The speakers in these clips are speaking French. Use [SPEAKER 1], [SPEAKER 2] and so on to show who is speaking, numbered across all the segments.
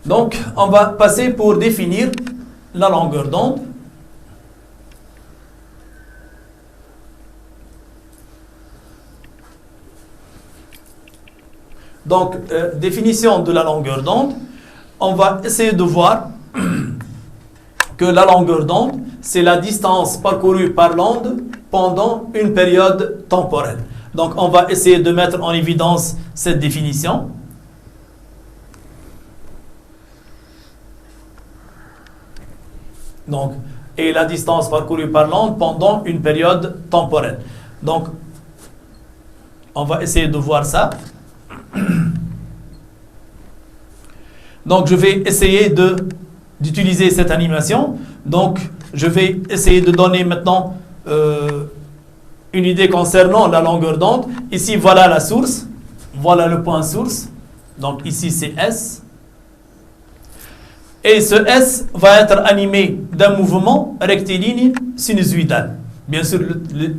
[SPEAKER 1] Donc, on va passer pour définir la longueur d'onde. Donc, définition de la longueur d'onde. On va essayer de voir que la longueur d'onde, c'est la distance parcourue par l'onde pendant une période temporelle. Donc, on va essayer de mettre en évidence cette définition. Donc, et la distance parcourue par l'onde pendant une période temporelle. Donc, on va essayer de voir ça. Donc, je vais essayer d'utiliser cette animation. Donc, je vais essayer de donner maintenant une idée concernant la longueur d'onde. Ici, voilà la source. Voilà le point source. Donc, ici, c'est S. Et ce S va être animé d'un mouvement rectiligne sinusoïdal. Bien sûr,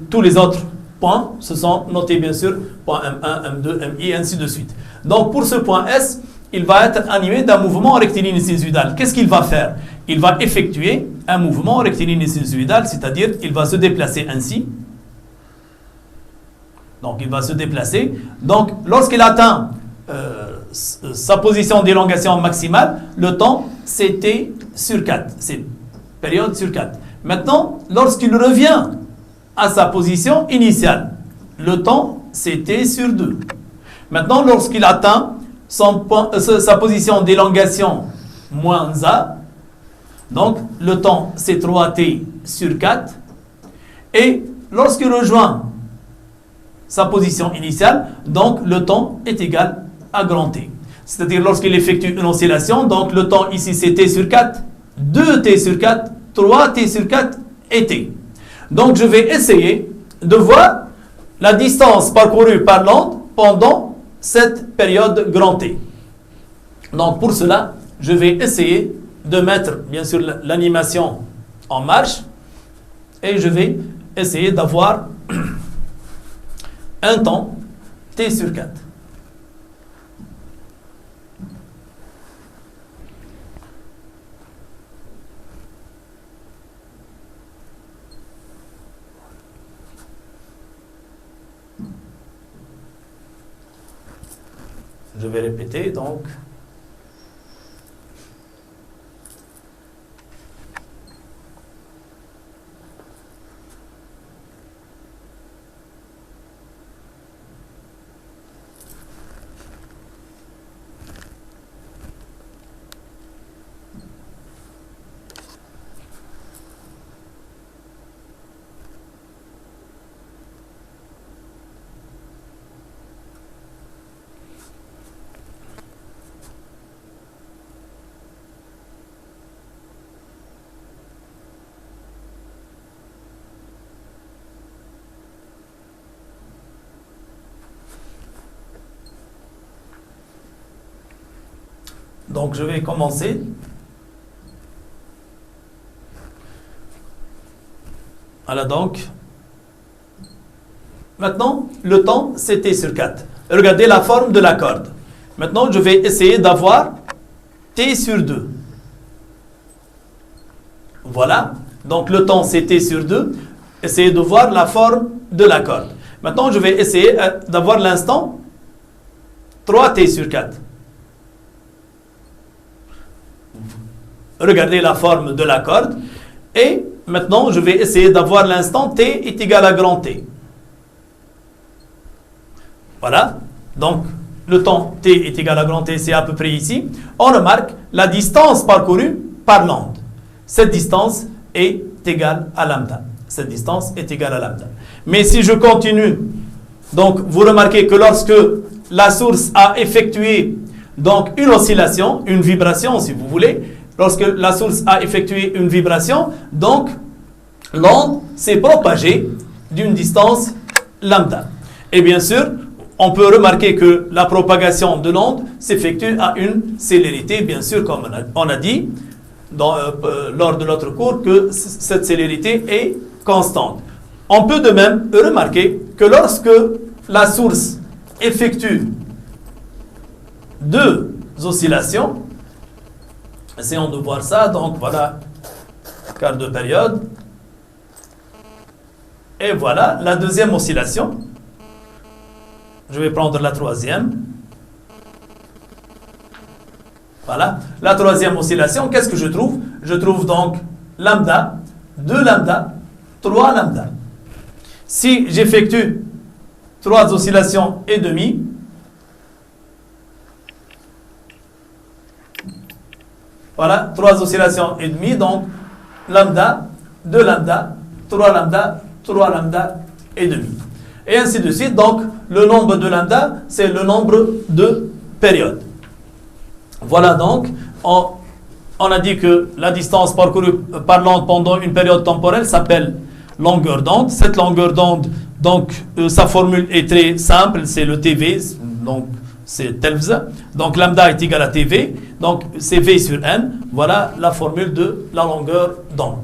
[SPEAKER 1] tous les autres points se sont notés, bien sûr, point M1, M2, MI, ainsi de suite. Donc, pour ce point S, il va être animé d'un mouvement rectiligne sinusoïdal. Qu'est-ce qu'il va faire? Il va effectuer un mouvement rectiligne sinusoïdal, c'est-à-dire qu'il va se déplacer ainsi. Donc, il va se déplacer. Donc, lorsqu'il atteint sa position d'élongation maximale, le temps, c'est T sur 4. C'est période sur 4. Maintenant, lorsqu'il revient à sa position initiale, le temps, c'est T sur 2. Maintenant, lorsqu'il atteint sa position d'élongation moins A, donc le temps, c'est 3T sur 4. Et lorsqu'il rejoint sa position initiale, donc le temps est égal à grand T. C'est-à-dire lorsqu'il effectue une oscillation, donc le temps ici c'est T sur 4, 2T sur 4, 3T sur 4 et T. Donc je vais essayer de voir la distance parcourue par l'onde pendant cette période grand T. Donc pour cela, je vais essayer de mettre bien sûr l'animation en marche et je vais essayer d'avoir un temps T sur 4. Je vais répéter donc. Donc, je vais commencer. Voilà donc. Maintenant, le temps, c'est T sur 4. Regardez la forme de la corde. Maintenant, je vais essayer d'avoir T sur 2. Voilà. Donc, le temps, c'est T sur 2. Essayez de voir la forme de la corde. Maintenant, je vais essayer d'avoir l'instant 3T sur 4. Regardez la forme de la corde. Et maintenant, je vais essayer d'avoir l'instant T est égal à grand T. Voilà. Donc, le temps T est égal à grand T, c'est à peu près ici. On remarque la distance parcourue par l'onde. Cette distance est égale à lambda. Cette distance est égale à lambda. Mais si je continue, donc vous remarquez que lorsque la source a effectué donc une oscillation, une vibration si vous voulez, lorsque la source a effectué une vibration, donc l'onde s'est propagée d'une distance lambda. Et bien sûr, on peut remarquer que la propagation de l'onde s'effectue à une célérité, bien sûr, comme on a dit lors de notre cours, que cette célérité est constante. On peut de même remarquer que lorsque la source effectue deux oscillations, Essayons de voir ça. Donc voilà, quart de période. Et voilà la deuxième oscillation. Je vais prendre la troisième. Voilà, la troisième oscillation, qu'est-ce que je trouve? Je trouve donc lambda, 2 lambda, 3 lambda. Si j'effectue 3 oscillations et demie, voilà, 3 oscillations et demie, donc lambda, 2 lambda, 3 lambda, 3 lambda et demi. Et ainsi de suite, donc le nombre de lambda, c'est le nombre de périodes. Voilà donc, on a dit que la distance parcourue par l'onde pendant une période temporelle s'appelle longueur d'onde. Cette longueur d'onde, donc sa formule est très simple, c'est le TV, donc c'est Telfs. Donc lambda est égal à TV, donc c'est V sur N. Voilà la formule de la longueur d'onde.